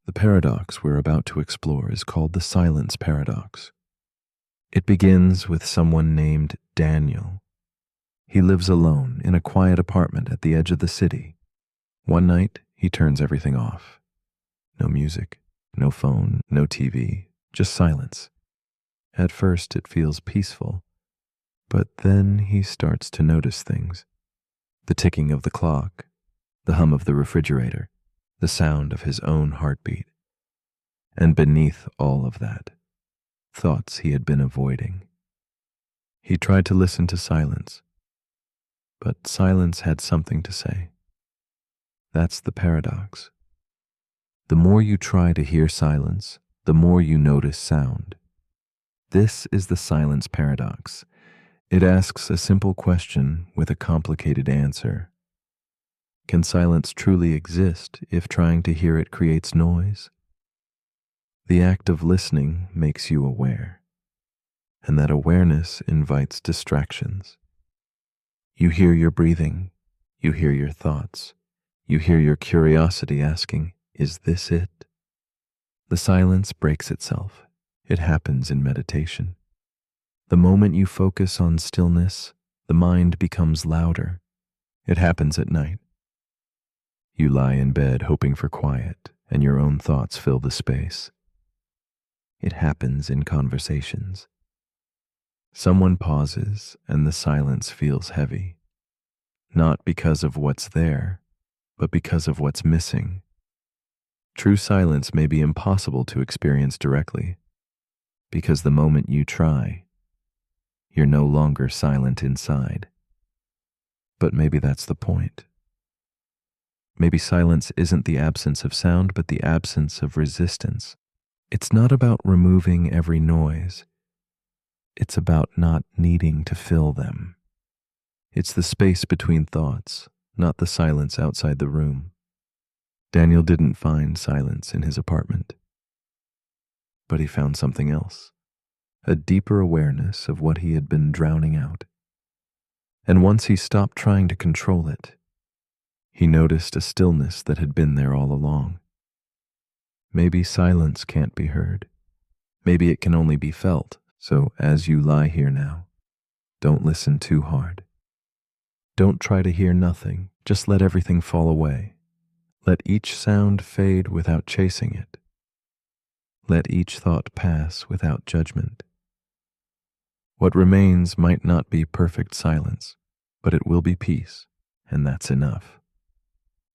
The paradox we're about to explore is called the silence paradox. It begins with someone named Daniel. He lives alone in a quiet apartment at the edge of the city. One night, he turns everything off. No music, no phone, no TV, just silence. At first, it feels peaceful, but then he starts to notice things. The ticking of the clock, the hum of the refrigerator, the sound of his own heartbeat. And beneath all of that, thoughts he had been avoiding. He tried to listen to silence, but silence had something to say. That's the paradox. The more you try to hear silence, the more you notice sound. This is the silence paradox. It asks a simple question with a complicated answer. Can silence truly exist if trying to hear it creates noise? The act of listening makes you aware, and that awareness invites distractions. You hear your breathing, you hear your thoughts, you hear your curiosity asking, "Is this it?" The silence breaks itself. It happens in meditation. The moment you focus on stillness, the mind becomes louder. It happens at night. You lie in bed hoping for quiet, and your own thoughts fill the space. It happens in conversations. Someone pauses, and the silence feels heavy. Not because of what's there, but because of what's missing. True silence may be impossible to experience directly, because the moment you try, you're no longer silent inside. But maybe that's the point. Maybe silence isn't the absence of sound, but the absence of resistance. It's not about removing every noise. It's about not needing to fill them. It's the space between thoughts, not the silence outside the room. Daniel didn't find silence in his apartment, but he found something else, a deeper awareness of what he had been drowning out. And once he stopped trying to control it, he noticed a stillness that had been there all along. Maybe silence can't be heard. Maybe it can only be felt. So as you lie here now, don't listen too hard. Don't try to hear nothing. Just let everything fall away. Let each sound fade without chasing it. Let each thought pass without judgment. What remains might not be perfect silence, but it will be peace, and that's enough.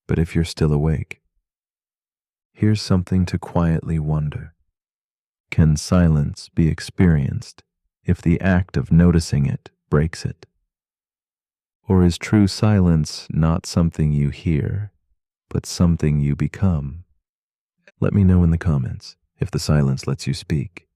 But if you're still awake, here's something to quietly wonder. Can silence be experienced if the act of noticing it breaks it? Or is true silence not something you hear, but something you become? Let me know in the comments if the silence lets you speak.